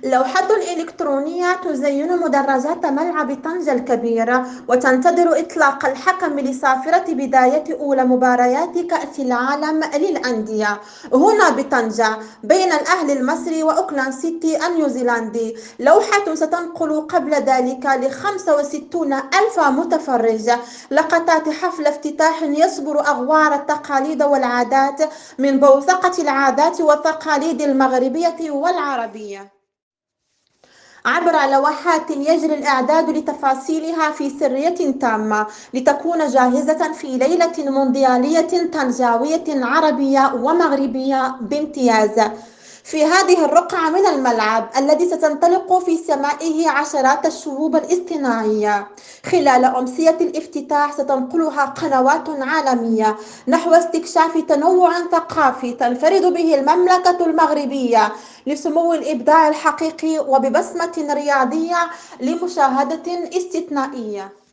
لوحة إلكترونية تزين مدرجات ملعب طنجة الكبيرة وتنتظر إطلاق الحكم لصافرة بداية أولى مباريات كأس العالم للأندية هنا بطنجة بين الأهلي المصري وأوكلاند سيتي النيوزيلندي. لوحة ستنقل قبل ذلك ل65 ألف متفرج لقطات حفل افتتاح يصبر أغوار التقاليد والعادات من بوثقة العادات والتقاليد المغربية والعربية عبر لوحات يجري الإعداد لتفاصيلها في سرية تامة لتكون جاهزة في ليلة مونديالية طنجاوية عربية ومغربية بامتياز. في هذه الرقعة من الملعب الذي ستنطلق في سمائه عشرات الشروب الاصطناعية خلال أمسية الافتتاح ستنقلها قنوات عالمية نحو استكشاف تنوع ثقافي تنفرد به المملكة المغربية لسمو الإبداع الحقيقي وببسمة رياضية لمشاهدة استثنائية.